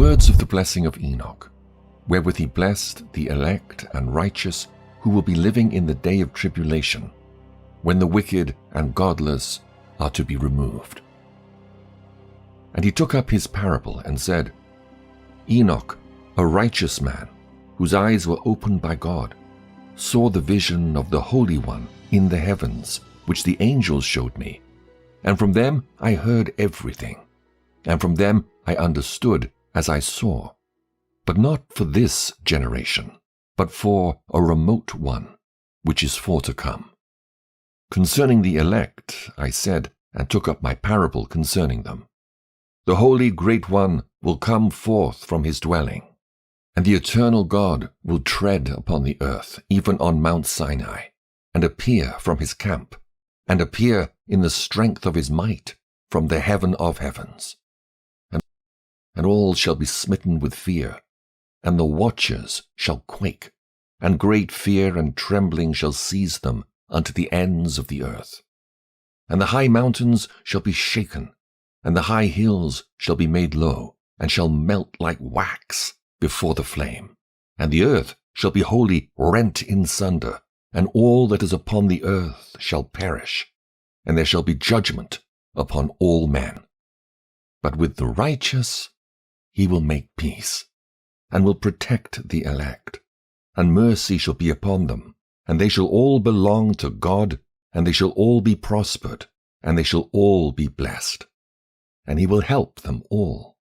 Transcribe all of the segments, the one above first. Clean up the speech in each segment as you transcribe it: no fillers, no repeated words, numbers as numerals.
words of the blessing of Enoch, wherewith he blessed the elect and righteous who will be living in the day of tribulation, when the wicked and godless are to be removed. And he took up his parable and said, Enoch, a righteous man, whose eyes were opened by God, saw the vision of the Holy One in the heavens, which the angels showed me. And from them I heard everything, and from them I understood as I saw, but not for this generation, but for a remote one, which is for to come. Concerning the elect, I said, and took up my parable concerning them. The Holy Great One will come forth from his dwelling, and the eternal God will tread upon the earth, even on Mount Sinai, and appear from his camp, and appear in the strength of his might from the heaven of heavens. And all shall be smitten with fear, and the watchers shall quake, and great fear and trembling shall seize them unto the ends of the earth. And the high mountains shall be shaken, and the high hills shall be made low, and shall melt like wax before the flame. And the earth shall be wholly rent in sunder, and all that is upon the earth shall perish, and there shall be judgment upon all men. But with the righteous he will make peace, and will protect the elect, and mercy shall be upon them, and they shall all belong to God, and they shall all be prospered, and they shall all be blessed. And he will help them all.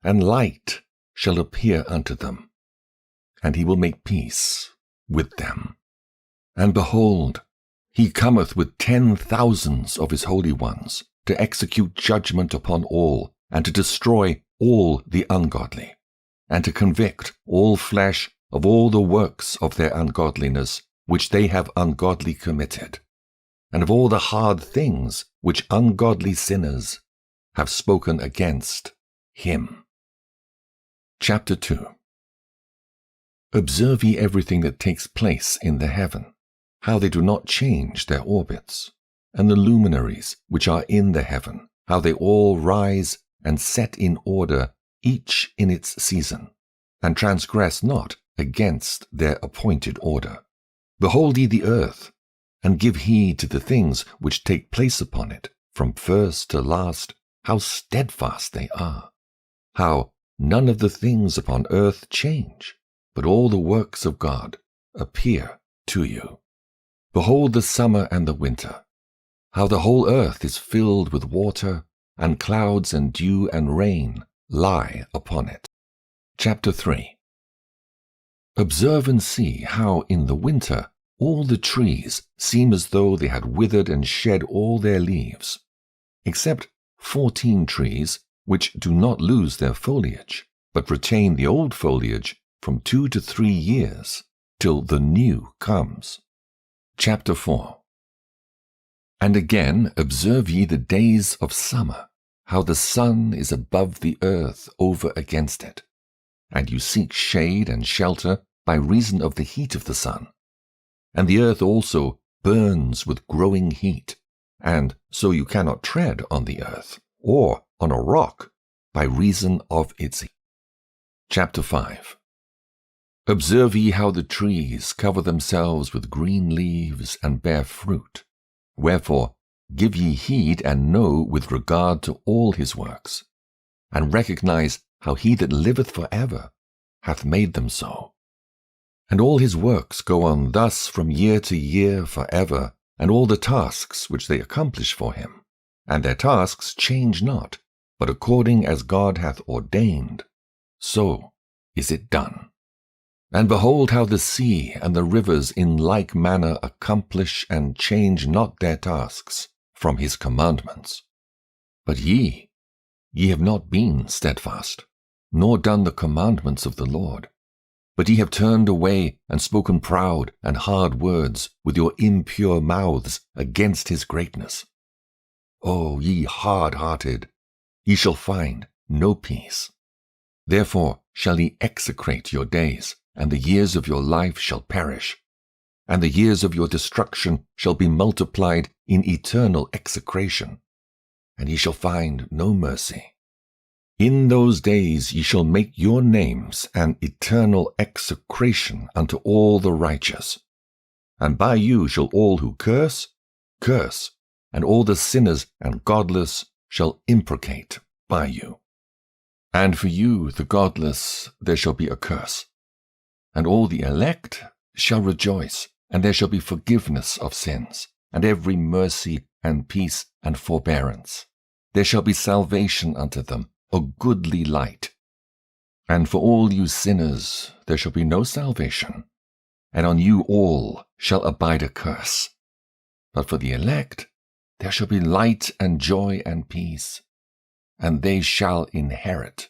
And light shall appear unto them, and he will make peace with them. And behold, he cometh with 10,000s of his holy ones, to execute judgment upon all, and to destroy all the ungodly, and to convict all flesh of all the works of their ungodliness which they have ungodly committed, and of all the hard things which ungodly sinners have spoken against him. Chapter 2. Observe ye everything that takes place in the heaven, how they do not change their orbits, and the luminaries which are in the heaven, how they all rise and set in order, each in its season, and transgress not against their appointed order. Behold ye the earth, and give heed to the things which take place upon it, from first to last, how steadfast they are, how none of the things upon earth change, but all the works of God appear to you. Behold the summer and the winter, how the whole earth is filled with water, and clouds and dew and rain lie upon it. Chapter 3. Observe and see how in the winter all the trees seem as though they had withered and shed all their leaves, except 14 trees which do not lose their foliage, but retain the old foliage from 2 to 3 years, till the new comes. Chapter 4. And again observe ye the days of summer, how the sun is above the earth over against it, and you seek shade and shelter by reason of the heat of the sun. And the earth also burns with growing heat, and so you cannot tread on the earth, or on a rock, by reason of its heat. Chapter 5. Observe ye how the trees cover themselves with green leaves and bear fruit. Wherefore give ye heed and know with regard to all his works, and recognize how he that liveth for ever hath made them so. And all his works go on thus from year to year for ever, and all the tasks which they accomplish for him, and their tasks change not, but according as God hath ordained, so is it done. And behold how the sea and the rivers in like manner accomplish and change not their tasks from his commandments. But ye have not been steadfast, nor done the commandments of the Lord. But ye have turned away and spoken proud and hard words with your impure mouths against his greatness. O ye hard-hearted, ye shall find no peace. Therefore shall ye execrate your days, and the years of your life shall perish, and the years of your destruction shall be multiplied in eternal execration, and ye shall find no mercy. In those days ye shall make your names an eternal execration unto all the righteous. And by you shall all who curse, curse, and all the sinners and godless shall imprecate by you. And for you, the godless, there shall be a curse. And all the elect shall rejoice, and there shall be forgiveness of sins, and every mercy and peace and forbearance. There shall be salvation unto them, a goodly light. And for all you sinners there shall be no salvation, and on you all shall abide a curse. But for the elect there shall be light and joy and peace, and they shall inherit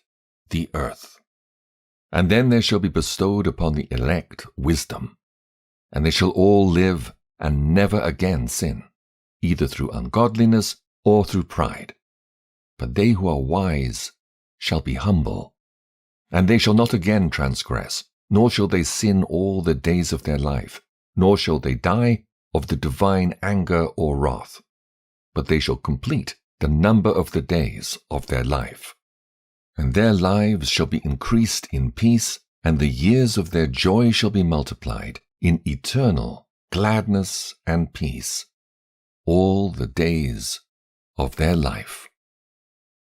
the earth. And then there shall be bestowed upon the elect wisdom, and they shall all live and never again sin, either through ungodliness or through pride. But they who are wise shall be humble, and they shall not again transgress, nor shall they sin all the days of their life, nor shall they die of the divine anger or wrath, but they shall complete the number of the days of their life. And their lives shall be increased in peace, and the years of their joy shall be multiplied in eternal gladness and peace, all the days of their life.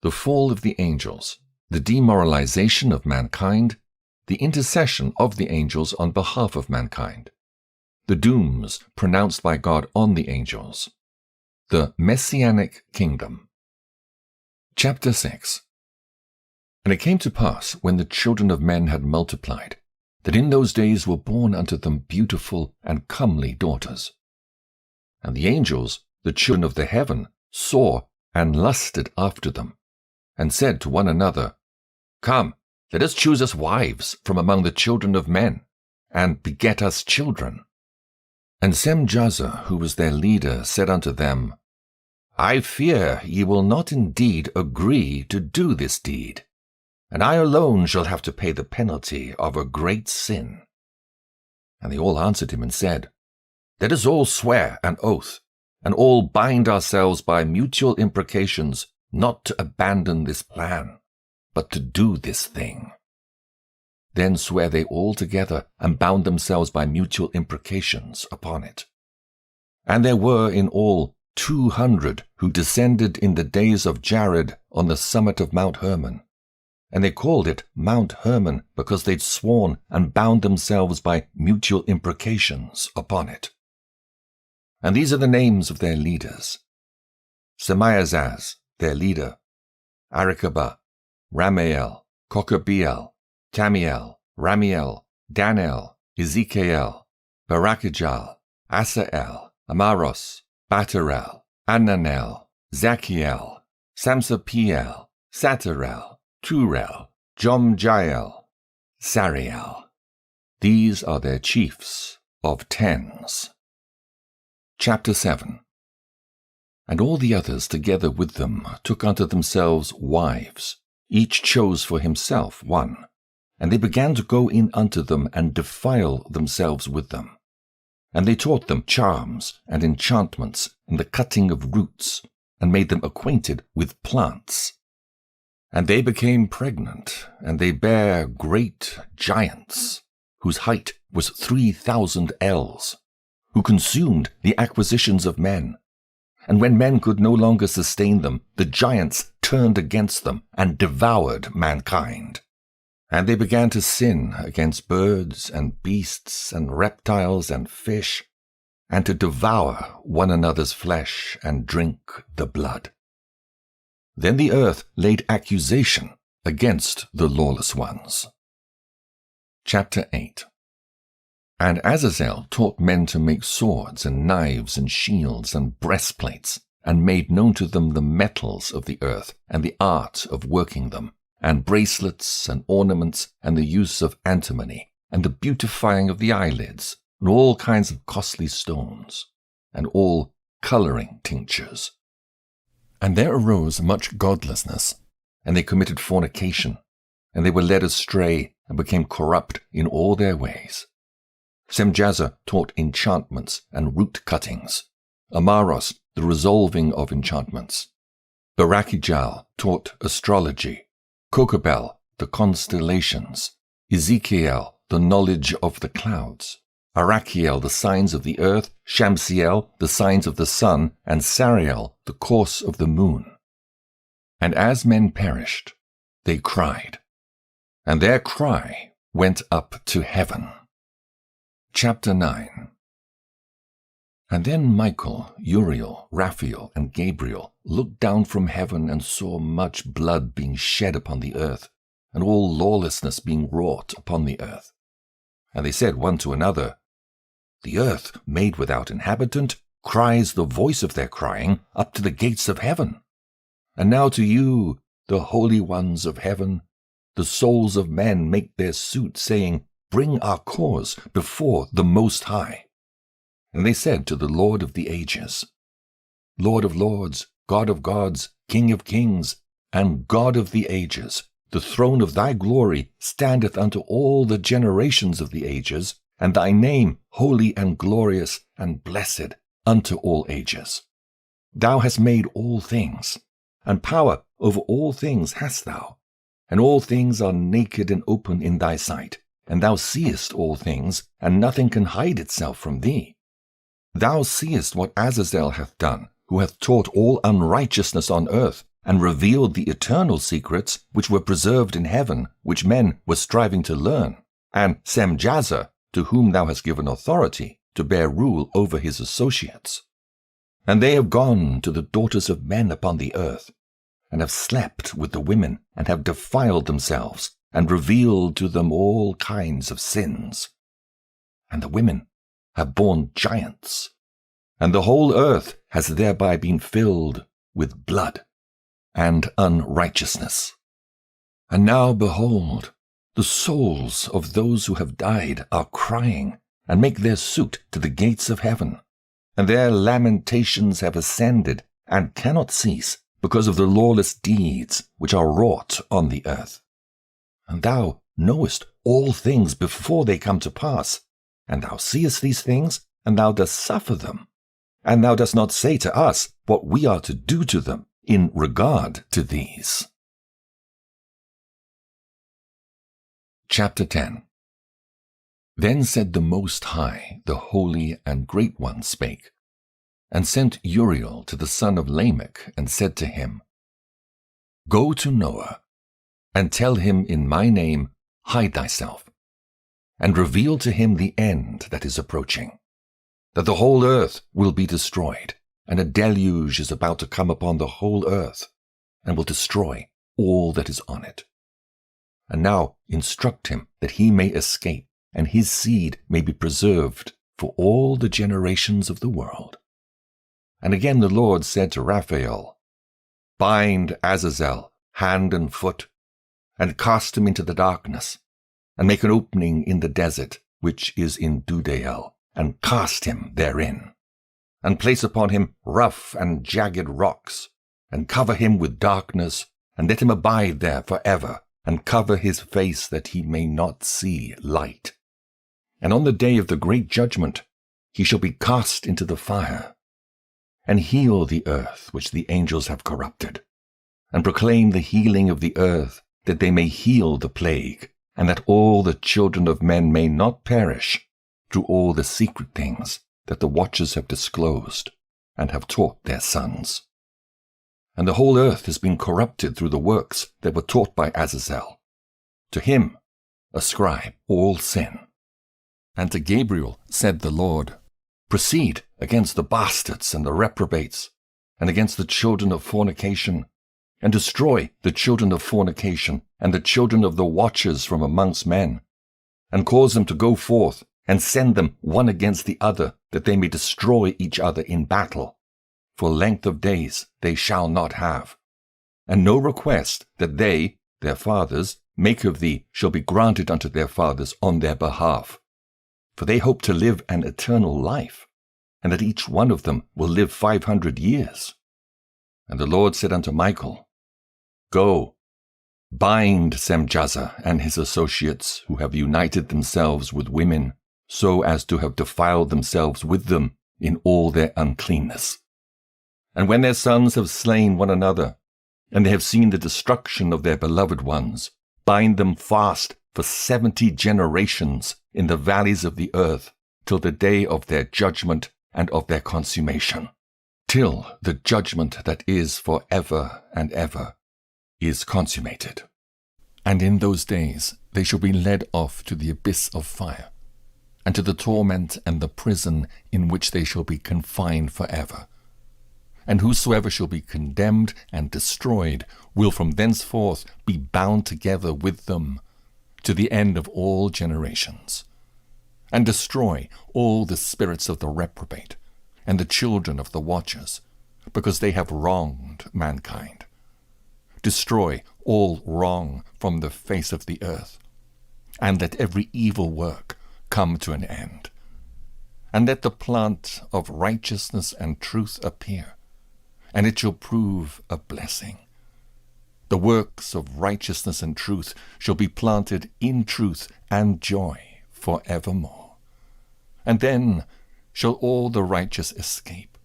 The fall of the angels, the demoralization of mankind, the intercession of the angels on behalf of mankind, the dooms pronounced by God on the angels, the Messianic kingdom. Chapter 6. And it came to pass, when the children of men had multiplied, that in those days were born unto them beautiful and comely daughters. And the angels, the children of the heaven, saw and lusted after them, and said to one another, Come, let us choose us wives from among the children of men, and beget us children. And Semjaza, who was their leader, said unto them, I fear ye will not indeed agree to do this deed, and I alone shall have to pay the penalty of a great sin. And they all answered him and said, Let us all swear an oath, and all bind ourselves by mutual imprecations, not to abandon this plan, but to do this thing. Then sware they all together, and bound themselves by mutual imprecations upon it. And there were in all 200 who descended in the days of Jared on the summit of Mount Hermon. And they called it Mount Hermon because they'd sworn and bound themselves by mutual imprecations upon it. And these are the names of their leaders: Semiazaz, their leader, Arikabah, Ramael, Kokabeel, Tamiel, Ramiel, Danel, Ezekiel, Barakijal, Asael, Amaros, Batarel, Ananel, Zachiel, Samsapiel, Satarel, Turel, Jomjael, Sariel. These are their chiefs of tens. Chapter 7. And all the others together with them took unto themselves wives, each chose for himself one, and they began to go in unto them and defile themselves with them. And they taught them charms and enchantments and the cutting of roots, and made them acquainted with plants. And they became pregnant, and they bare great giants, whose height was 3,000 ells, who consumed the acquisitions of men. And when men could no longer sustain them, the giants turned against them and devoured mankind. And they began to sin against birds and beasts and reptiles and fish, and to devour one another's flesh and drink the blood. Then the earth laid accusation against the lawless ones. Chapter 8. And Azazel taught men to make swords and knives and shields and breastplates, and made known to them the metals of the earth and the art of working them, and bracelets and ornaments and the use of antimony, and the beautifying of the eyelids, and all kinds of costly stones, and all coloring tinctures. And there arose much godlessness, and they committed fornication, and they were led astray and became corrupt in all their ways. Semjaza taught enchantments and root cuttings, Amaros the resolving of enchantments. Barakijal taught astrology, Kokabel, the constellations, Ezekiel, the knowledge of the clouds, Arachiel, the signs of the earth, Shamsiel, the signs of the sun, and Sariel, the course of the moon. And as men perished, they cried, and their cry went up to heaven. Chapter 9. And then Michael, Uriel, Raphael, and Gabriel looked down from heaven and saw much blood being shed upon the earth, and all lawlessness being wrought upon the earth. And they said one to another, The earth, made without inhabitant, cries the voice of their crying up to the gates of heaven. And now to you, the holy ones of heaven, the souls of men make their suit, saying, Bring our cause before the Most High. And they said to the Lord of the ages, Lord of lords, God of gods, King of kings, and God of the ages, the throne of thy glory standeth unto all the generations of the ages, and thy name holy and glorious and blessed unto all ages. Thou hast made all things, and power over all things hast thou, and all things are naked and open in thy sight, and thou seest all things, and nothing can hide itself from thee. Thou seest what Azazel hath done, who hath taught all unrighteousness on earth, and revealed the eternal secrets which were preserved in heaven, which men were striving to learn, and Semjazer, to whom thou hast given authority to bear rule over his associates. And they have gone to the daughters of men upon the earth, and have slept with the women, and have defiled themselves, and revealed to them all kinds of sins. And the women have borne giants, and the whole earth has thereby been filled with blood and unrighteousness. And now, behold, the souls of those who have died are crying, and make their suit to the gates of heaven, and their lamentations have ascended, and cannot cease, because of the lawless deeds which are wrought on the earth. And thou knowest all things before they come to pass, and thou seest these things, and thou dost suffer them. And thou dost not say to us what we are to do to them in regard to these. Chapter 10. Then said the Most High, the Holy and Great One spake, and sent Uriel to the son of Lamech, and said to him, Go to Noah, and tell him in my name, Hide thyself, and reveal to him the end that is approaching, that the whole earth will be destroyed, and a deluge is about to come upon the whole earth, and will destroy all that is on it. And now instruct him that he may escape, and his seed may be preserved for all the generations of the world. And again the Lord said to Raphael, Bind Azazel hand and foot, and cast him into the darkness, and make an opening in the desert, which is in Dudael, and cast him therein, and place upon him rough and jagged rocks, and cover him with darkness, and let him abide there forever, and cover his face that he may not see light. And on the day of the great judgment he shall be cast into the fire, and heal the earth which the angels have corrupted, and proclaim the healing of the earth, that they may heal the plague, and that all the children of men may not perish, through all the secret things that the watchers have disclosed, and have taught their sons. And the whole earth has been corrupted through the works that were taught by Azazel. To him ascribe all sin. And to Gabriel said the Lord, Proceed against the bastards and the reprobates, and against the children of fornication, and destroy the children of fornication, and the children of the watchers from amongst men, and cause them to go forth, and send them one against the other, that they may destroy each other in battle. For length of days they shall not have. And no request that they, their fathers, make of thee shall be granted unto their fathers on their behalf. For they hope to live an eternal life, and that each one of them will live 500 years. And the Lord said unto Michael, Go, bind Semjazer and his associates, who have united themselves with women, so as to have defiled themselves with them in all their uncleanness. And when their sons have slain one another, and they have seen the destruction of their beloved ones. Bind them fast for 70 generations in the valleys of the earth, till the day of their judgment and of their consummation, till the judgment that is for ever and ever is consummated. And in those days they shall be led off to the abyss of fire, and to the torment and the prison in which they shall be confined forever. And whosoever shall be condemned and destroyed will from thenceforth be bound together with them to the end of all generations, and destroy all the spirits of the reprobate and the children of the watchers, because they have wronged mankind. Destroy all wrong from the face of the earth, and let every evil work come to an end. And let the plant of righteousness and truth appear, and it shall prove a blessing. The works of righteousness and truth shall be planted in truth and joy for evermore. And then shall all the righteous escape,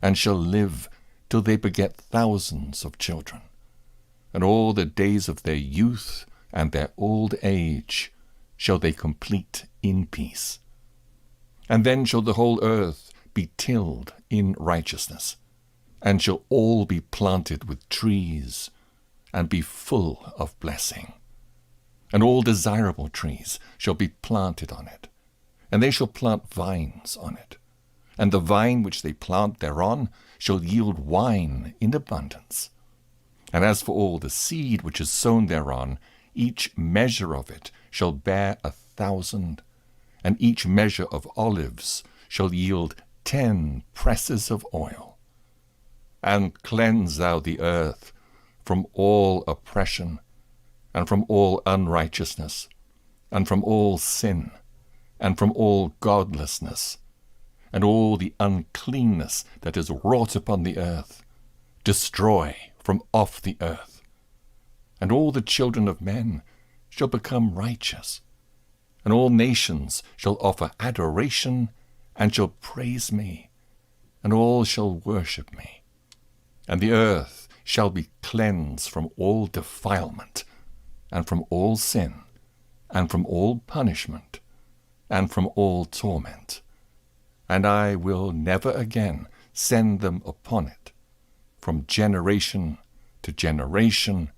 and shall live till they beget thousands of children. And all the days of their youth and their old age shall they complete in peace. And then shall the whole earth be tilled in righteousness, and shall all be planted with trees, and be full of blessing. And all desirable trees shall be planted on it, and they shall plant vines on it. And the vine which they plant thereon shall yield wine in abundance. And as for all the seed which is sown thereon, each measure of it shall bear 1,000, and each measure of olives shall yield 10 presses of oil. And cleanse thou the earth from all oppression, and from all unrighteousness, and from all sin, and from all godlessness, and all the uncleanness that is wrought upon the earth. Destroy from off the earth. And all the children of men shall become righteous, and all nations shall offer adoration, and shall praise me, and all shall worship me. And the earth shall be cleansed from all defilement, and from all sin, and from all punishment, and from all torment. And I will never again send them upon it, from generation to generation,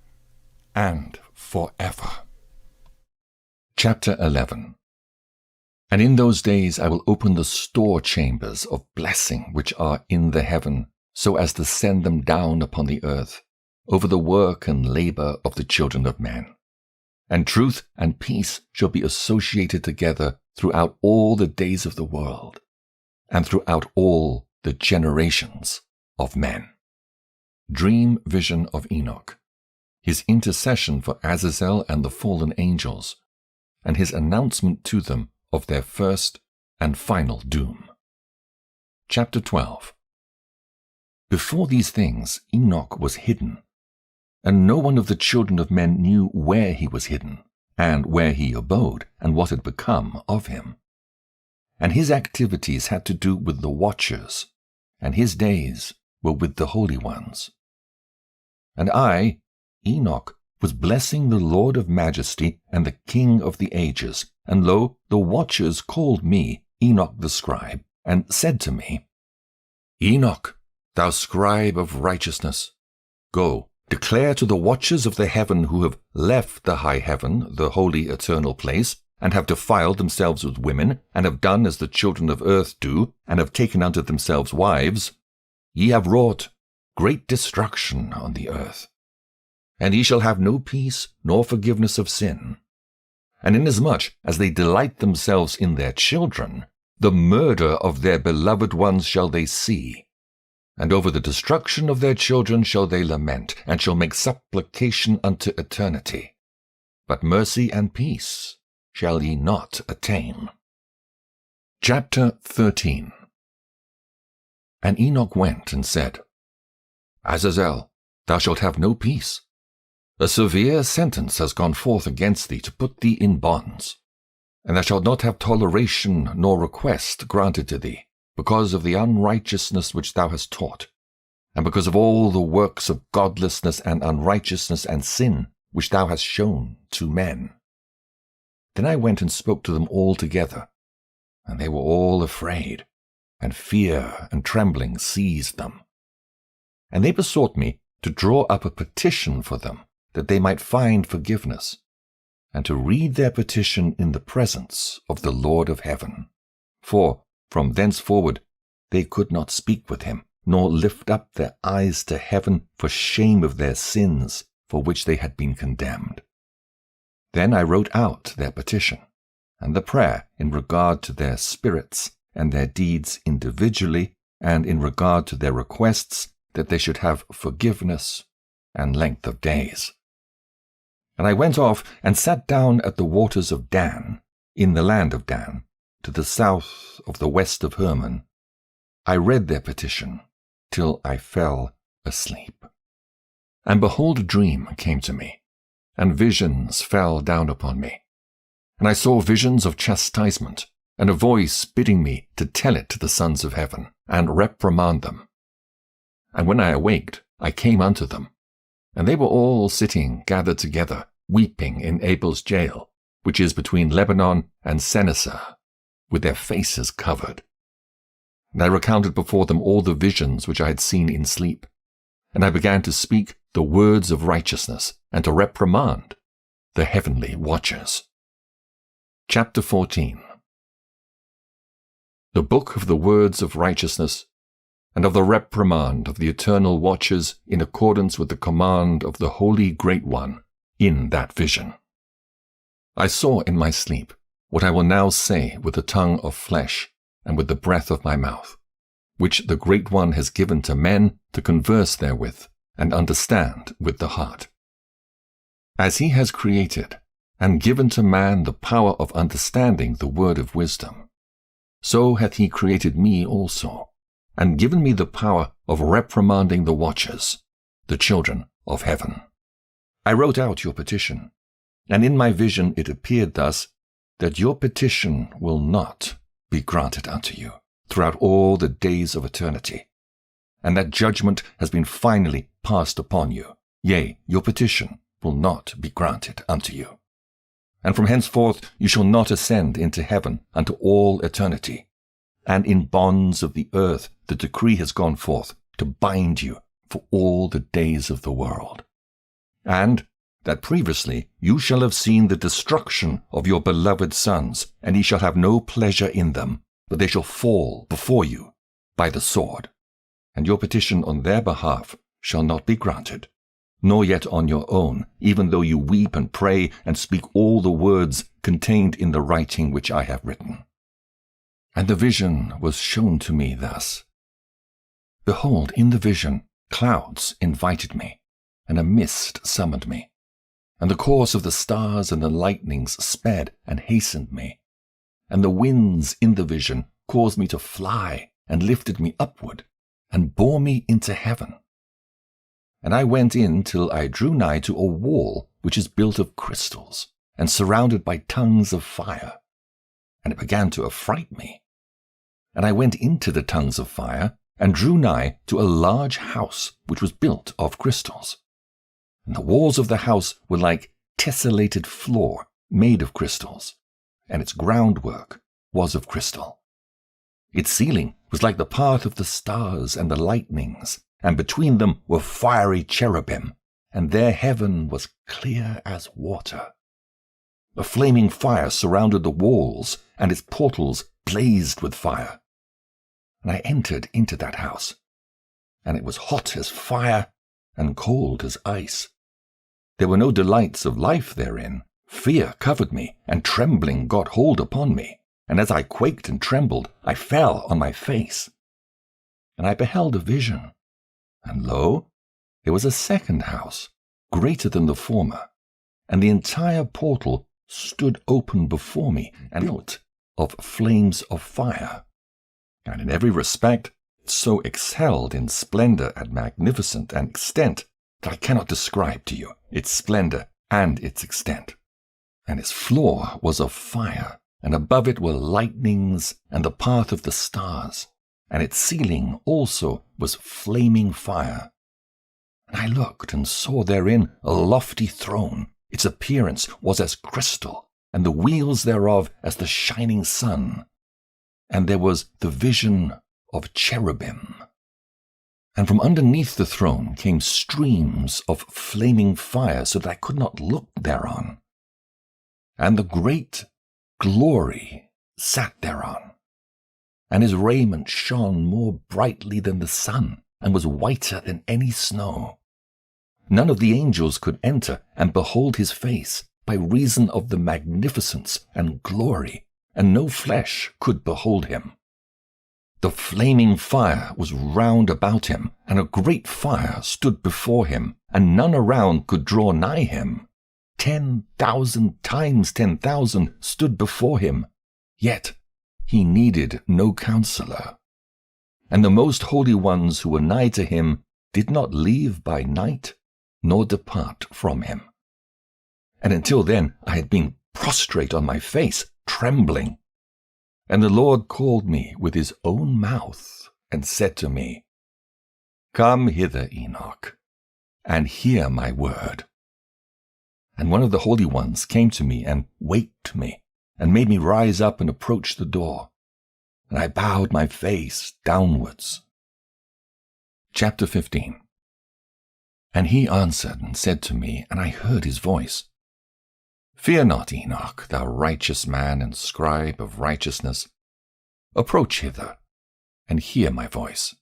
and forever. Chapter 11. And in those days I will open the store chambers of blessing which are in the heaven, so as to send them down upon the earth, over the work and labor of the children of men. And truth and peace shall be associated together throughout all the days of the world, and throughout all the generations of men. Dream vision of Enoch, his intercession for Azazel and the fallen angels, and his announcement to them of their first and final doom. Chapter 12. Before these things Enoch was hidden, and no one of the children of men knew where he was hidden, and where he abode, and what had become of him. And his activities had to do with the watchers, and his days were with the holy ones. And I, Enoch, was blessing the Lord of majesty and the King of the ages, and lo, the watchers called me, Enoch the scribe, and said to me, Enoch, thou scribe of righteousness, go, declare to the watchers of the heaven who have left the high heaven, the holy eternal place, and have defiled themselves with women, and have done as the children of earth do, and have taken unto themselves wives, ye have wrought great destruction on the earth. And ye shall have no peace nor forgiveness of sin. And inasmuch as they delight themselves in their children, the murder of their beloved ones shall they see. And over the destruction of their children shall they lament, and shall make supplication unto eternity. But mercy and peace shall ye not attain. Chapter 13. And Enoch went and said, Azazel, thou shalt have no peace. A severe sentence has gone forth against thee to put thee in bonds. And thou shalt not have toleration nor request granted to thee, because of the unrighteousness which thou hast taught. and because of all the works of godlessness and unrighteousness and sin which thou hast shown to men. Then I went and spoke to them all together, and they were all afraid, and fear and trembling seized them. And they besought me to draw up a petition for them, that they might find forgiveness, and to read their petition in the presence of the Lord of heaven. For from thenceforward they could not speak with him, nor lift up their eyes to heaven for shame of their sins for which they had been condemned. Then I wrote out their petition, and the prayer in regard to their spirits and their deeds individually, and in regard to their requests that they should have forgiveness and length of days. And I went off and sat down at the waters of Dan, in the land of Dan, to the south of the west of Hermon. I read their petition till I fell asleep. And behold, a dream came to me, and visions fell down upon me. And I saw visions of chastisement, and a voice bidding me to tell it to the sons of heaven, and reprimand them. And when I awaked, I came unto them, and they were all sitting gathered together, weeping in Abel's jail, which is between Lebanon and Senneser, with their faces covered. And I recounted before them all the visions which I had seen in sleep, and I began to speak the words of righteousness, and to reprimand the heavenly watchers. Chapter 14. The book of the words of righteousness, and of the reprimand of the eternal watchers in accordance with the command of the Holy Great One in that vision. I saw in my sleep what I will now say with the tongue of flesh and with the breath of my mouth, which the Great One has given to men to converse therewith and understand with the heart. As he has created and given to man the power of understanding the word of wisdom, so hath he created me also, and given me the power of reprimanding the watchers, the children of heaven. I wrote out your petition, and in my vision it appeared thus, that your petition will not be granted unto you throughout all the days of eternity, and that judgment has been finally passed upon you. Yea, your petition will not be granted unto you. And from henceforth you shall not ascend into heaven unto all eternity. And in bonds of the earth the decree has gone forth to bind you for all the days of the world. And that previously you shall have seen the destruction of your beloved sons, and ye shall have no pleasure in them, but they shall fall before you by the sword. And your petition on their behalf shall not be granted, nor yet on your own, even though you weep and pray and speak all the words contained in the writing which I have written. And the vision was shown to me thus. Behold, in the vision, clouds invited me, and a mist summoned me. And the course of the stars and the lightnings sped and hastened me. And the winds in the vision caused me to fly, and lifted me upward, and bore me into heaven. And I went in till I drew nigh to a wall which is built of crystals, and surrounded by tongues of fire. And it began to affright me. And I went into the tongues of fire, and drew nigh to a large house which was built of crystals. And the walls of the house were like tessellated floor made of crystals, and its groundwork was of crystal. Its ceiling was like the path of the stars and the lightnings, and between them were fiery cherubim, and their heaven was clear as water. A flaming fire surrounded the walls, and its portals blazed with fire. And I entered into that house, and it was hot as fire and cold as ice. There were no delights of life therein. Fear covered me, and trembling got hold upon me. And as I quaked and trembled, I fell on my face. And I beheld a vision. And lo, there was a second house, greater than the former, and the entire portal stood open before me, and built of flames of fire. And in every respect so excelled in splendor and magnificence and extent that I cannot describe to you its splendor and its extent. And its floor was of fire, and above it were lightnings and the path of the stars, and its ceiling also was flaming fire. And I looked and saw therein a lofty throne. Its appearance was as crystal, and the wheels thereof as the shining sun. And there was the vision of cherubim. And from underneath the throne came streams of flaming fire, so that I could not look thereon. And the great glory sat thereon, and his raiment shone more brightly than the sun, and was whiter than any snow. None of the angels could enter and behold his face, by reason of the magnificence and glory, and no flesh could behold him. The flaming fire was round about him, and a great fire stood before him, and none around could draw nigh him. 10,000 times 10,000 stood before him, yet he needed no counselor. And the most holy ones who were nigh to him did not leave by night, nor depart from him. And until then I had been prostrate on my face, trembling. And the Lord called me with his own mouth, and said to me, Come hither, Enoch, and hear my word. And one of the holy ones came to me, and waked me, and made me rise up and approach the door. And I bowed my face downwards. Chapter 15. And he answered and said to me, and I heard his voice, Fear not, Enoch, thou righteous man and scribe of righteousness. Approach hither, and hear my voice.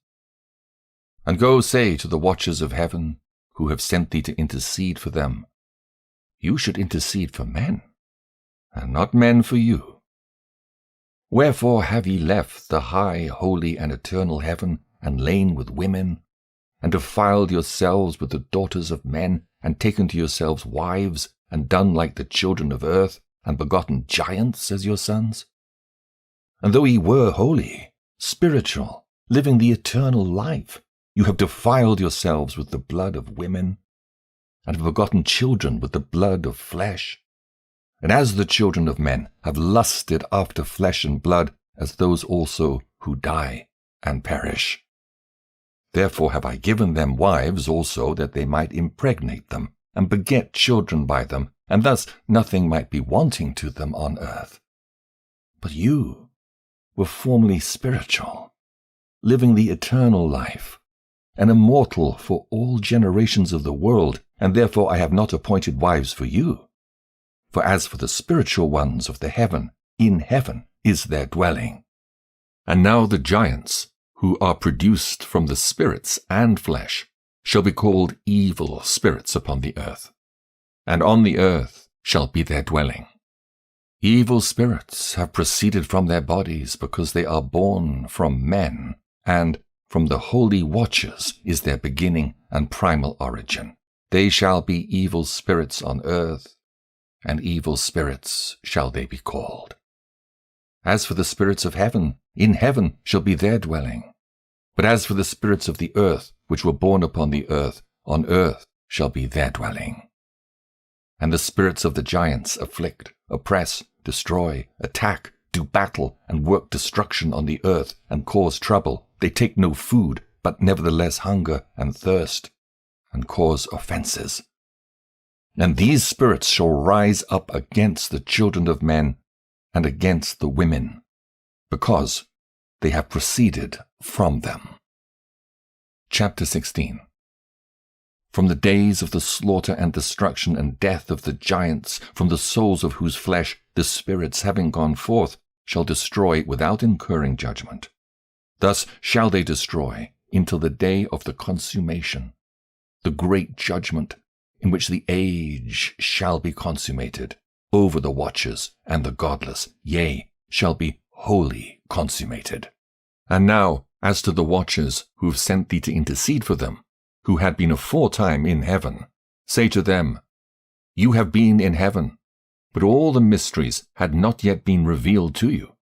And go say to the watchers of heaven, who have sent thee to intercede for them, You should intercede for men, and not men for you. Wherefore have ye left the high, holy, and eternal heaven, and lain with women, and defiled yourselves with the daughters of men, and taken to yourselves wives, and done like the children of earth, and begotten giants as your sons? And though ye were holy, spiritual, living the eternal life, you have defiled yourselves with the blood of women, and have begotten children with the blood of flesh. And as the children of men have lusted after flesh and blood, as those also who die and perish. Therefore have I given them wives also, that they might impregnate them, and beget children by them, and thus nothing might be wanting to them on earth. But you were formerly spiritual, living the eternal life, and immortal for all generations of the world, and therefore I have not appointed wives for you. For as for the spiritual ones of the heaven, in heaven is their dwelling. And now the giants, who are produced from the spirits and flesh, shall be called evil spirits upon the earth, and on the earth shall be their dwelling. Evil spirits have proceeded from their bodies, because they are born from men, and from the holy watchers is their beginning and primal origin. They shall be evil spirits on earth, and evil spirits shall they be called. As for the spirits of heaven, in heaven shall be their dwelling. But as for the spirits of the earth, which were born upon the earth, on earth shall be their dwelling. And the spirits of the giants afflict, oppress, destroy, attack, do battle, and work destruction on the earth, and cause trouble. They take no food, but nevertheless hunger and thirst, and cause offenses. And these spirits shall rise up against the children of men, and against the women, because they have proceeded from them. Chapter 16. From the days of the slaughter and destruction and death of the giants, from the souls of whose flesh the spirits having gone forth shall destroy without incurring judgment. Thus shall they destroy until the day of the consummation, the great judgment, in which the age shall be consummated over the watchers and the godless, yea, shall be wholly consummated. And now, as to the watchers who have sent thee to intercede for them, who had been aforetime in heaven, say to them, You have been in heaven, but all the mysteries had not yet been revealed to you.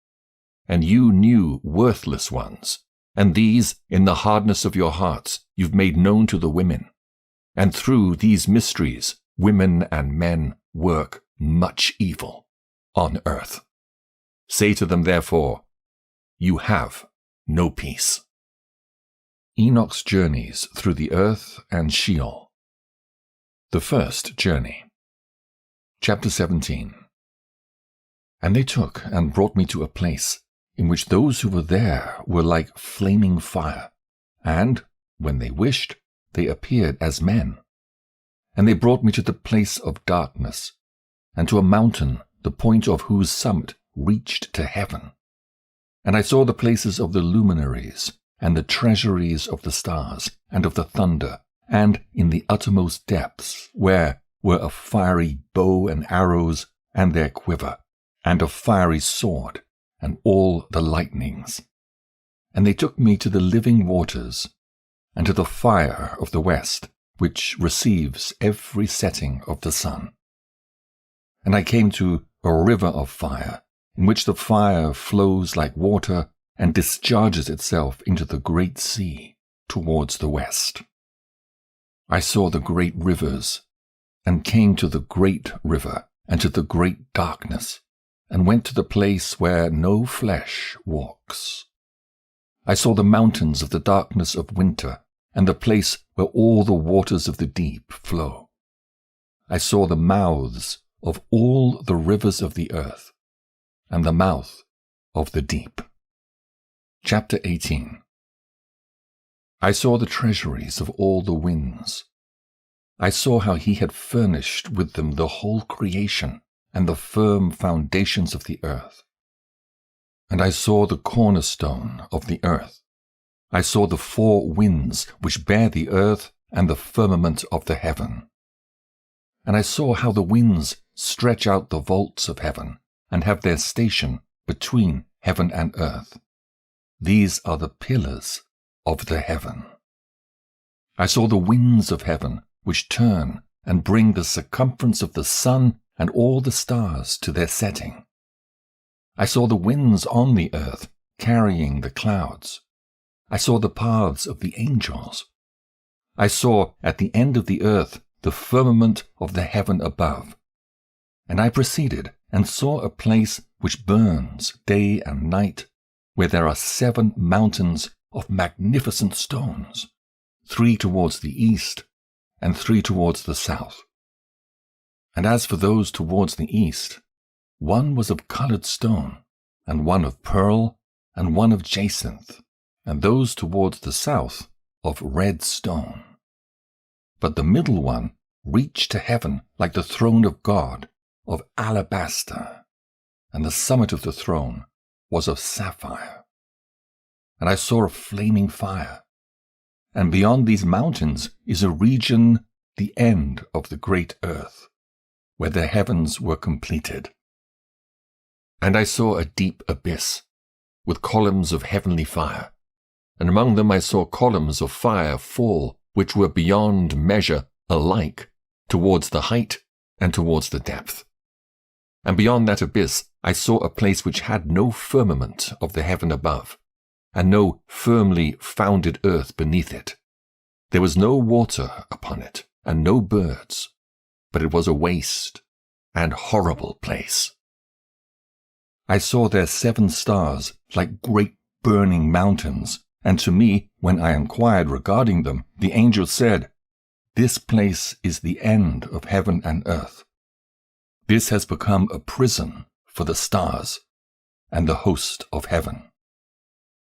And you knew worthless ones, and these, in the hardness of your hearts, you've made known to the women. And through these mysteries, women and men work much evil on earth. Say to them, therefore, You have no peace. Enoch's journeys through the earth and Sheol. The first journey. Chapter 17. And they took and brought me to a place in which those who were there were like flaming fire, and, when they wished, they appeared as men. And they brought me to the place of darkness, and to a mountain, the point of whose summit reached to heaven. And I saw the places of the luminaries, and the treasuries of the stars, and of the thunder, and in the uttermost depths, where were a fiery bow and arrows, and their quiver, and a fiery sword, and all the lightnings. And they took me to the living waters, and to the fire of the west, which receives every setting of the sun. And I came to a river of fire, in which the fire flows like water, and discharges itself into the great sea towards the west. I saw the great rivers, and came to the great river, and to the great darkness, and went to the place where no flesh walks. I saw the mountains of the darkness of winter, and the place where all the waters of the deep flow. I saw the mouths of all the rivers of the earth, and the mouth of the deep. Chapter 18. I saw the treasuries of all the winds. I saw how he had furnished with them the whole creation and the firm foundations of the earth. And I saw the cornerstone of the earth. I saw the four winds which bear the earth and the firmament of the heaven. And I saw how the winds stretch out the vaults of heaven and have their station between heaven and earth. These are the pillars of the heaven. I saw the winds of heaven which turn and bring the circumference of the sun and all the stars to their setting. I saw the winds on the earth carrying the clouds. I saw the paths of the angels. I saw at the end of the earth the firmament of the heaven above. And I proceeded and saw a place which burns day and night, where there are 7 mountains of magnificent stones, 3 towards the east, and 3 towards the south. And as for those towards the east, one was of colored stone, and one of pearl, and one of jacinth, and those towards the south of red stone. But the middle one reached to heaven like the throne of God, of alabaster, and the summit of the throne was of sapphire. And I saw a flaming fire, and beyond these mountains is a region, the end of the great earth, where the heavens were completed. And I saw a deep abyss, with columns of heavenly fire, and among them I saw columns of fire fall, which were beyond measure alike, towards the height and towards the depth. And beyond that abyss I saw a place which had no firmament of the heaven above, and no firmly founded earth beneath it. There was no water upon it, and no birds, but it was a waste and horrible place. I saw there 7 stars like great burning mountains, and to me, when I inquired regarding them, the angel said, "This place is the end of heaven and earth. This has become a prison for the stars and the host of heaven.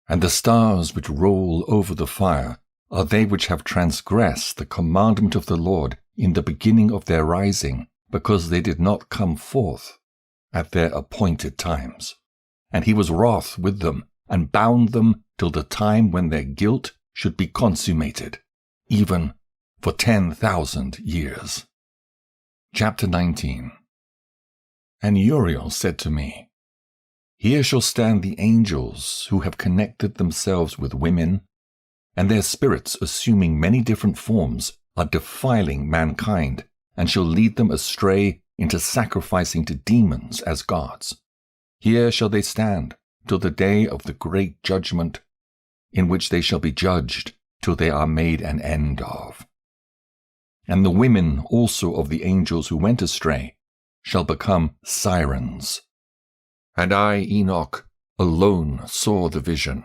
And the stars which roll over the fire are they which have transgressed the commandment of the Lord in the beginning of their rising, because they did not come forth at their appointed times. And he was wroth with them, and bound them till the time when their guilt should be consummated, even for 10,000 years. Chapter 19. And Uriel said to me, Here shall stand the angels who have connected themselves with women, and their spirits, assuming many different forms, are defiling mankind, and shall lead them astray into sacrificing to demons as gods. Here shall they stand till the day of the great judgment, in which they shall be judged till they are made an end of. And the women also of the angels who went astray shall become sirens. And I, Enoch, alone saw the vision,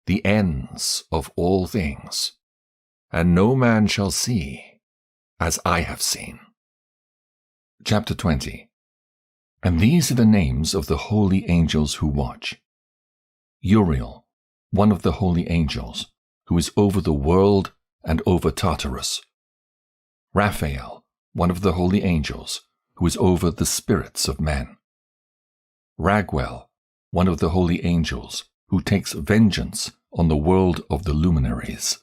the ends of all things, and no man shall see as I have seen. Chapter 20. And these are the names of the holy angels who watch. Uriel, one of the holy angels, who is over the world and over Tartarus. Raphael, one of the holy angels, who is over the spirits of men. Raguel, one of the holy angels, who takes vengeance on the world of the luminaries.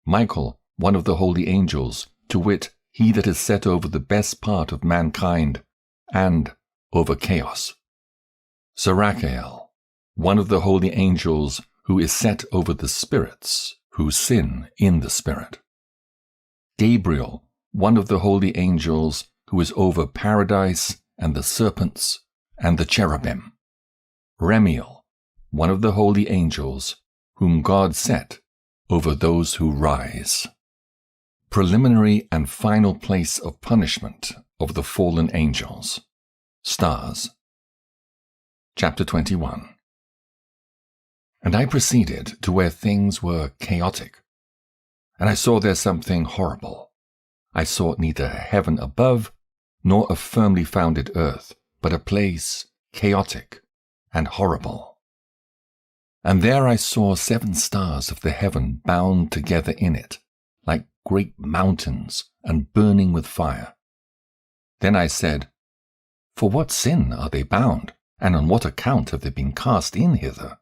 Michael, one of the holy angels, to wit, he that is set over the best part of mankind, and over chaos. Sarachael, one of the holy angels, who is set over the spirits, who sin in the spirit. Gabriel, one of the holy angels, who is over paradise, and the serpents, and the cherubim. Remiel, one of the holy angels, whom God set over those who rise. Preliminary and final place of punishment of the fallen angels. Stars. Chapter 21. And I proceeded to where things were chaotic, and I saw there something horrible. I saw neither heaven above, nor a firmly founded earth, but a place chaotic and horrible. And there I saw 7 stars of the heaven bound together in it, like great mountains, and burning with fire. Then I said, For what sin are they bound, and on what account have they been cast in hither?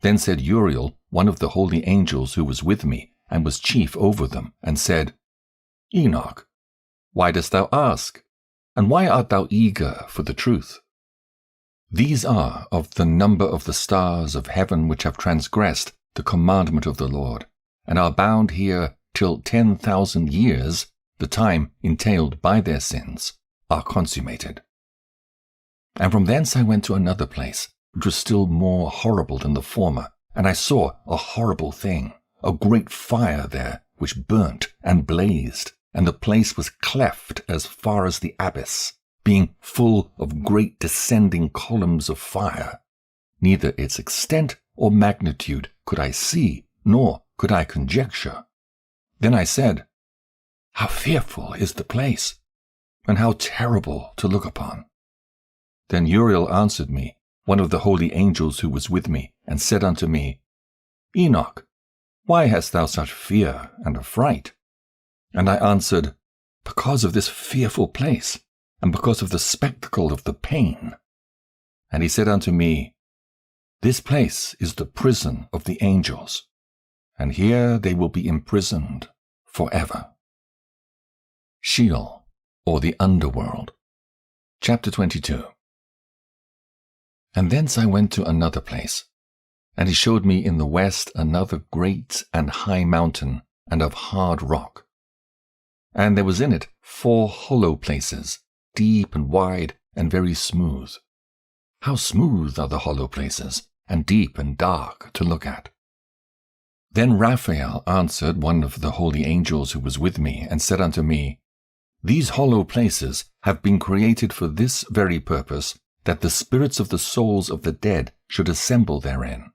Then said Uriel, one of the holy angels who was with me, and was chief over them, and said, Enoch, why dost thou ask? And why art thou eager for the truth? These are of the number of the stars of heaven which have transgressed the commandment of the Lord, and are bound here till 10,000 years, the time entailed by their sins, are consummated. And from thence I went to another place, which was still more horrible than the former, and I saw a horrible thing, a great fire there, which burnt and blazed, and the place was cleft as far as the abyss, being full of great descending columns of fire. Neither its extent or magnitude could I see, nor could I conjecture. Then I said, How fearful is the place, and how terrible to look upon! Then Uriel answered me, one of the holy angels who was with me, and said unto me, Enoch, why hast thou such fear and affright? And I answered, Because of this fearful place, and because of the spectacle of the pain. And he said unto me, This place is the prison of the angels, and here they will be imprisoned forever. Sheol, or the underworld. Chapter 22. And thence I went to another place, and he showed me in the west another great and high mountain, and of hard rock. And there was in it 4 hollow places, deep and wide and very smooth. How smooth are the hollow places, and deep and dark to look at. Then Raphael answered one of the holy angels who was with me, and said unto me, These hollow places have been created for this very purpose, that the spirits of the souls of the dead should assemble therein.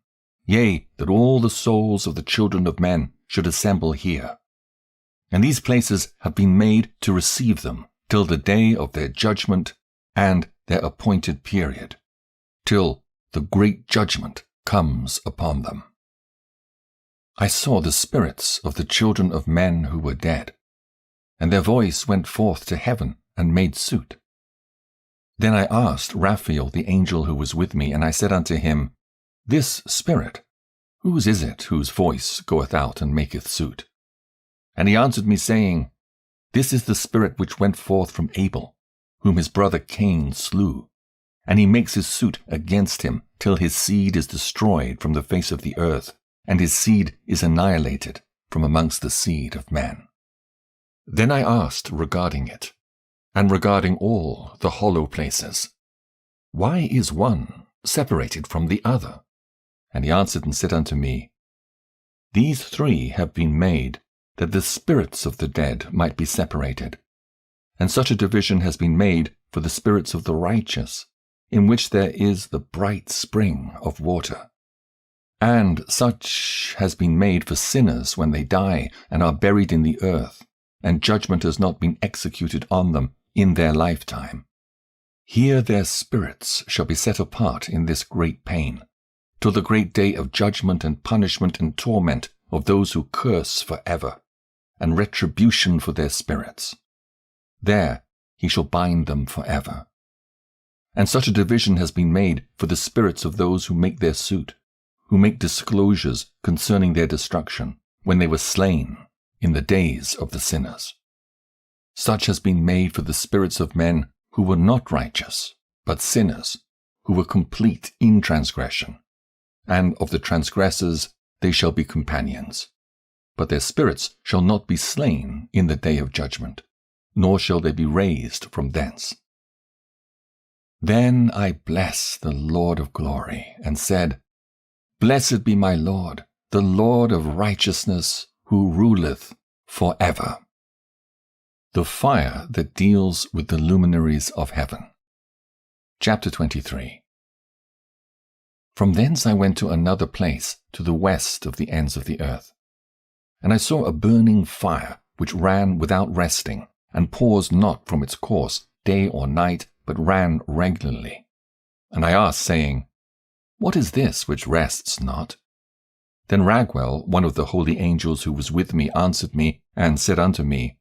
Yea, that all the souls of the children of men should assemble here. And these places have been made to receive them till the day of their judgment and their appointed period, till the great judgment comes upon them. I saw the spirits of the children of men who were dead, and their voice went forth to heaven and made suit. Then I asked Raphael the angel who was with me, and I said unto him, This spirit, whose is it whose voice goeth out and maketh suit? And he answered me, saying, This is the spirit which went forth from Abel, whom his brother Cain slew, and he makes his suit against him till his seed is destroyed from the face of the earth, and his seed is annihilated from amongst the seed of men. Then I asked regarding it, and regarding all the hollow places, Why is one separated from the other? And he answered and said unto me, These 3 have been made, that the spirits of the dead might be separated. And such a division has been made for the spirits of the righteous, in which there is the bright spring of water. And such has been made for sinners when they die and are buried in the earth, and judgment has not been executed on them in their lifetime. Here their spirits shall be set apart in this great pain, till the great day of judgment and punishment and torment of those who curse forever, and retribution for their spirits. There he shall bind them forever. And such a division has been made for the spirits of those who make their suit, who make disclosures concerning their destruction, when they were slain in the days of the sinners. Such has been made for the spirits of men who were not righteous, but sinners, who were complete in transgression. And of the transgressors they shall be companions. But their spirits shall not be slain in the day of judgment, nor shall they be raised from thence. Then I blessed the Lord of glory, and said, Blessed be my Lord, the Lord of righteousness, who ruleth forever. The fire that deals with the luminaries of heaven. Chapter 23. From thence I went to another place, to the west of the ends of the earth. And I saw a burning fire, which ran without resting, and paused not from its course, day or night, but ran regularly. And I asked, saying, What is this which rests not? Then Raguel, one of the holy angels who was with me, answered me, and said unto me,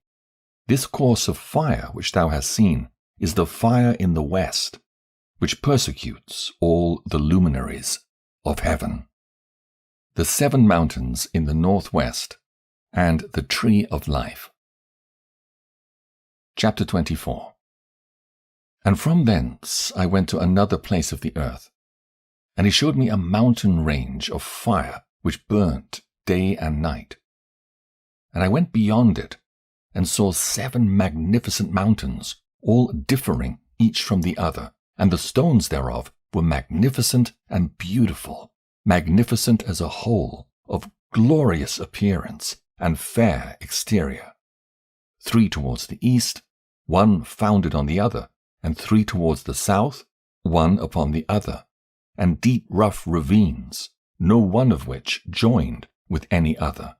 This course of fire which thou hast seen is the fire in the west, which persecutes all the luminaries of heaven. The 7 mountains in the northwest, and the tree of life. Chapter 24. And from thence I went to another place of the earth, and he showed me a mountain range of fire which burnt day and night. And I went beyond it, and saw 7 magnificent mountains, all differing each from the other, and the stones thereof were magnificent and beautiful, magnificent as a whole, of glorious appearance and fair exterior. 3 towards the east, 1 founded on the other, and 3 towards the south, 1 upon the other, and deep rough ravines, no one of which joined with any other.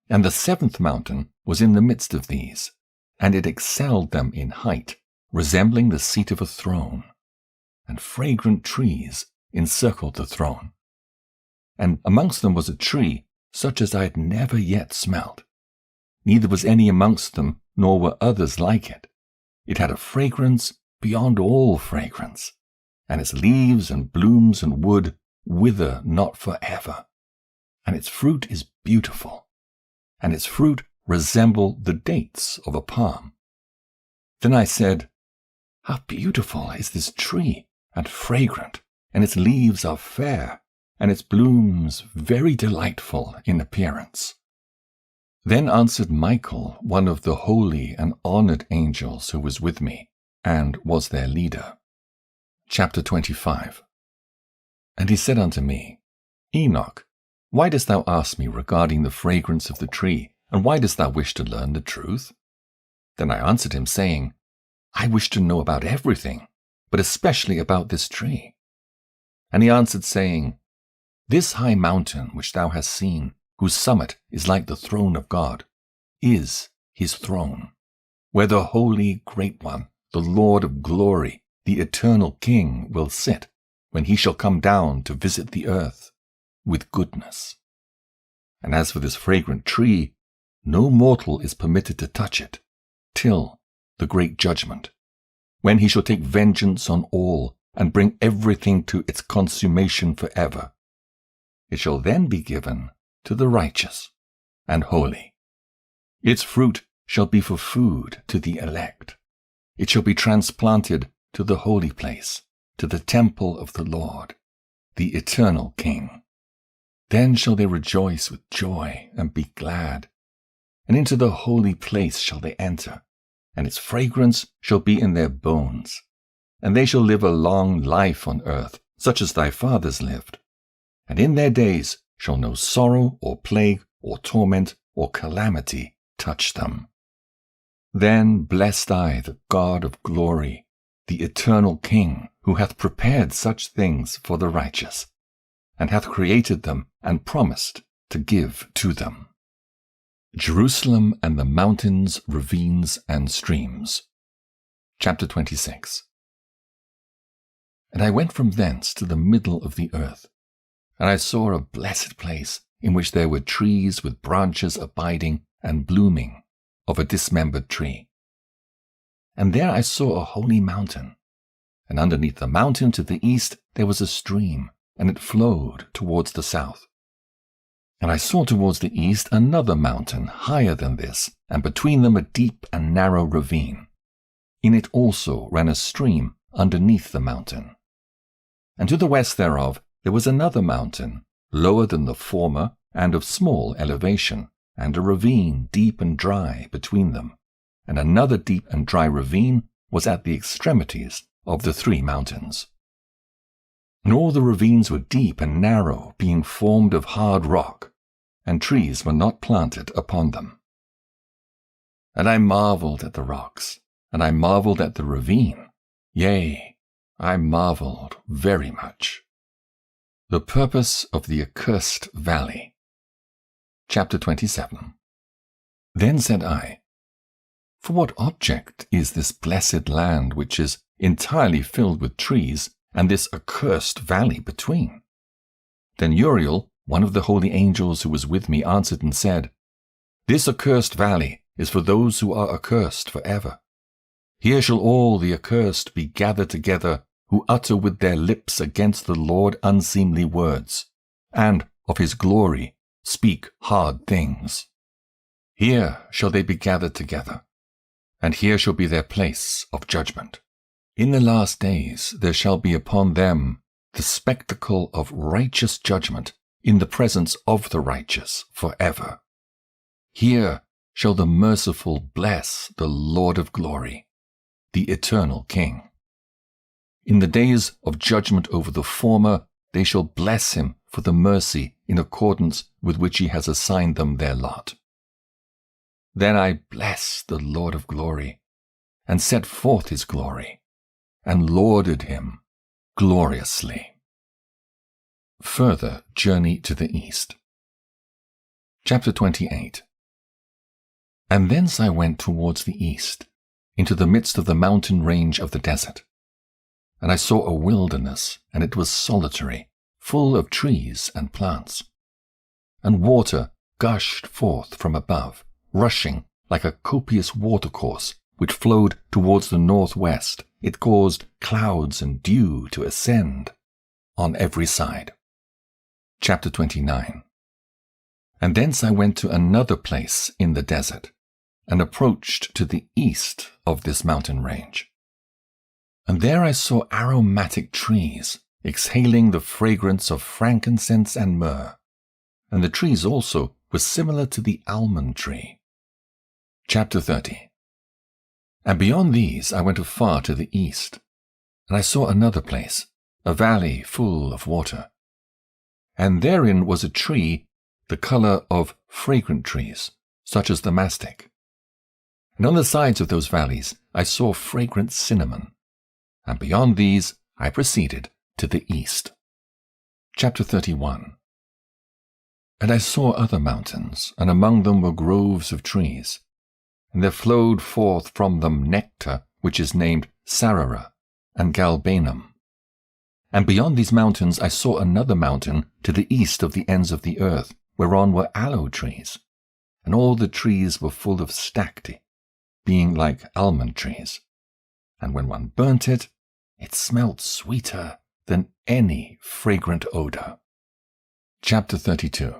And the 7th mountain was in the midst of these, and it excelled them in height, resembling the seat of a throne, and fragrant trees encircled the throne. And amongst them was a tree, such as I had never yet smelt. Neither was any amongst them, nor were others like it. It had a fragrance beyond all fragrance, and its leaves and blooms and wood wither not forever. And its fruit is beautiful, and its fruit resemble the dates of a palm. Then I said, How beautiful is this tree, and fragrant, and its leaves are fair, and its blooms very delightful in appearance. Then answered Michael, one of the holy and honored angels who was with me, and was their leader. Chapter 25. And he said unto me, Enoch, why dost thou ask me regarding the fragrance of the tree, and why dost thou wish to learn the truth? Then I answered him, saying, I wish to know about everything, but especially about this tree. And he answered, saying, This high mountain which thou hast seen, whose summit is like the throne of God, is his throne, where the holy great one, the Lord of glory, the eternal King, will sit, when he shall come down to visit the earth with goodness. And as for this fragrant tree, no mortal is permitted to touch it, till the great judgment, when he shall take vengeance on all, and bring everything to its consummation forever. It shall then be given to the righteous and holy. Its fruit shall be for food to the elect. It shall be transplanted to the holy place, to the temple of the Lord, the eternal King. Then shall they rejoice with joy and be glad. And into the holy place shall they enter, and its fragrance shall be in their bones. And they shall live a long life on earth, such as thy fathers lived. And in their days shall no sorrow or plague or torment or calamity touch them. Then blessed I the God of glory, the eternal King, who hath prepared such things for the righteous. and hath created them and promised to give to them. Jerusalem and the mountains, ravines, and streams. Chapter 26. And I went from thence to the middle of the earth, and I saw a blessed place, in which there were trees with branches abiding and blooming of a dismembered tree. And there I saw a holy mountain, and underneath the mountain to the east there was a stream, and it flowed towards the south. And I saw towards the east another mountain higher than this, and between them a deep and narrow ravine. In it also ran a stream underneath the mountain. And to the west thereof there was another mountain, lower than the former, and of small elevation, and a ravine deep and dry between them. And another deep and dry ravine was at the extremities of the 3 mountains. And all the ravines were deep and narrow, being formed of hard rock, and trees were not planted upon them. And I marveled at the rocks, and I marveled at the ravine, yea, I marveled very much. The purpose of the accursed valley. Chapter 27. Then said I, For what object is this blessed land which is entirely filled with trees, and this accursed valley between? Then Uriel, one of the holy angels who was with me, answered and said, This accursed valley is for those who are accursed forever. Here shall all the accursed be gathered together, who utter with their lips against the Lord unseemly words, and of his glory speak hard things. Here shall they be gathered together, and here shall be their place of judgment. In the last days there shall be upon them the spectacle of righteous judgment in the presence of the righteous forever. Here shall the merciful bless the Lord of glory, the eternal King. In the days of judgment over the former, they shall bless him for the mercy in accordance with which he has assigned them their lot. Then I blessed the Lord of glory, and set forth his glory, and lauded him gloriously. Further journey to the east. Chapter 28. And thence I went towards the east, into the midst of the mountain range of the desert. And I saw a wilderness, and it was solitary, full of trees and plants. And water gushed forth from above, rushing like a copious watercourse, which flowed towards the northwest. It caused clouds and dew to ascend on every side. Chapter 29. And thence I went to another place in the desert, and approached to the east of this mountain range. And there I saw aromatic trees, exhaling the fragrance of frankincense and myrrh, and the trees also were similar to the almond tree. Chapter 30. And beyond these I went afar to the east, and I saw another place, a valley full of water. And therein was a tree, the colour of fragrant trees, such as the mastic. And on the sides of those valleys I saw fragrant cinnamon. And beyond these I proceeded to the east. Chapter 31. And I saw other mountains, and among them were groves of trees. And there flowed forth from them nectar, which is named Sarara and Galbanum. And beyond these mountains I saw another mountain to the east of the ends of the earth, whereon were aloe trees. And all the trees were full of stacte, being like almond trees. And when one burnt it, it smelt sweeter than any fragrant odor. Chapter 32.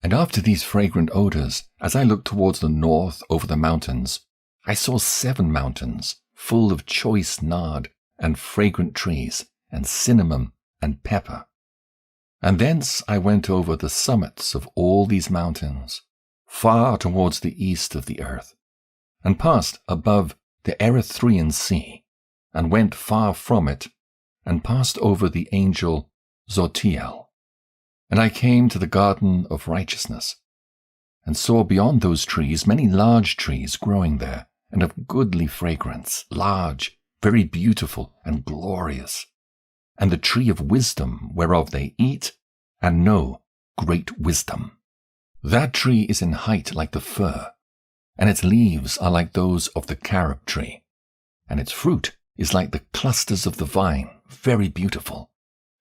And after these fragrant odors, as I looked towards the north over the mountains, I saw 7 mountains full of choice nard and fragrant trees and cinnamon and pepper. And thence I went over the summits of all these mountains, far towards the east of the earth, and passed above the Erythraean Sea, and went far from it, and passed over the angel Zotiel. And I came to the garden of righteousness, and saw beyond those trees many large trees growing there, and of goodly fragrance, large, very beautiful, and glorious. and the tree of wisdom whereof they eat, and know great wisdom. That tree is in height like the fir, and its leaves are like those of the carob tree, and its fruit is like the clusters of the vine, very beautiful,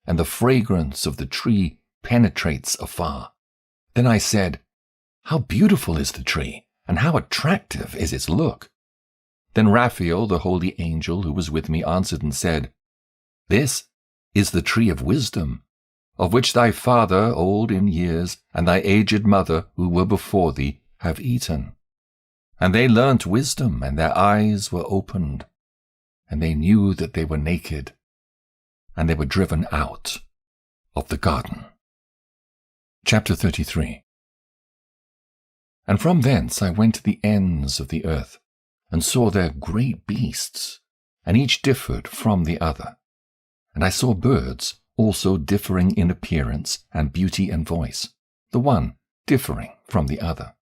and the fragrance of the tree penetrates afar. Then I said, How beautiful is the tree, and how attractive is its look! Then Raphael, the holy angel who was with me, answered and said, This is the tree of wisdom, of which thy father, old in years, and thy aged mother, who were before thee, have eaten. And they learnt wisdom, and their eyes were opened, and they knew that they were naked, and they were driven out of the garden. Chapter 33. And from thence I went to the ends of the earth, and saw there great beasts, and each differed from the other. And I saw birds also differing in appearance and beauty and voice, the one differing from the other.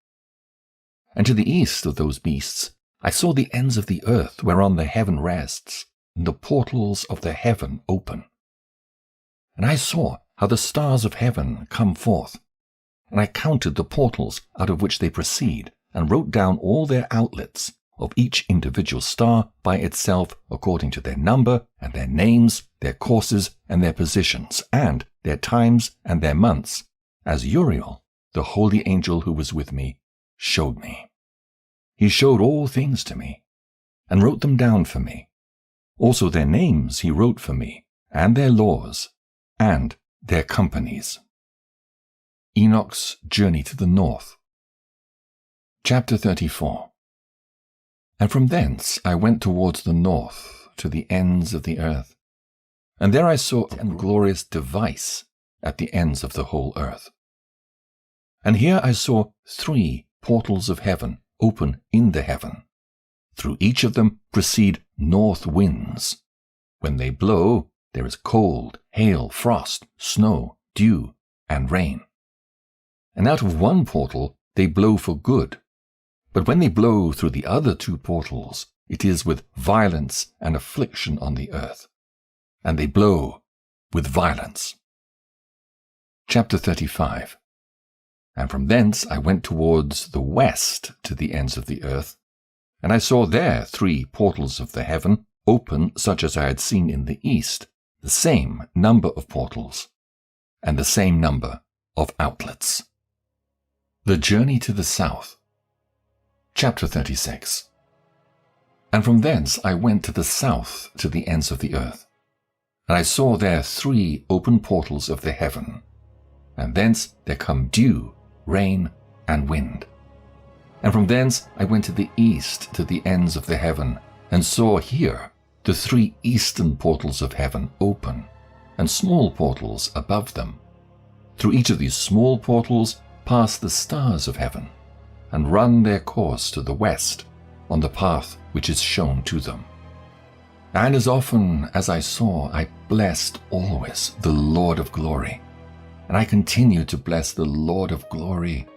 And to the east of those beasts I saw the ends of the earth whereon the heaven rests, and the portals of the heaven open. And I saw how the stars of heaven come forth, and I counted the portals out of which they proceed, and wrote down all their outlets of each individual star by itself according to their number and their names, their courses and their positions, and their times and their months, as Uriel, the holy angel who was with me, showed me. He showed all things to me, and wrote them down for me. Also their names he wrote for me, and their laws, and their companies. Enoch's journey to the north. Chapter 34. And from thence I went towards the north, to the ends of the earth. And there I saw a glorious device at the ends of the whole earth. And here I saw 3 portals of heaven open in the heaven. Through each of them proceed north winds. When they blow, there is cold, hail, frost, snow, dew, and rain. And out of one portal they blow for good. But when they blow through the other 2 portals, it is with violence and affliction on the earth. And they blow with violence. Chapter 35. And from thence I went towards the west to the ends of the earth, and I saw there 3 portals of the heaven, open such as I had seen in the east, the same number of portals, and the same number of outlets. The journey to the south. Chapter 36. And from thence I went to the south to the ends of the earth, and I saw there 3 open portals of the heaven, and thence there come dew, rain, and wind. And from thence I went to the east to the ends of the heaven, and saw here the 3 eastern portals of heaven open, and small portals above them. Through each of these small portals pass the stars of heaven, and run their course to the west on the path which is shown to them. And as often as I saw, I blessed always the Lord of glory. And I continue to bless the Lord of glory,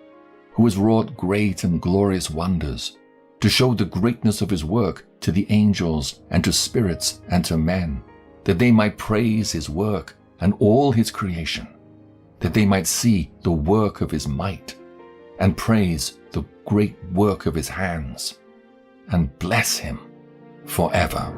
who has wrought great and glorious wonders, to show the greatness of his work to the angels and to spirits and to men, that they might praise his work and all his creation, that they might see the work of his might, and praise the great work of his hands, and bless him forever.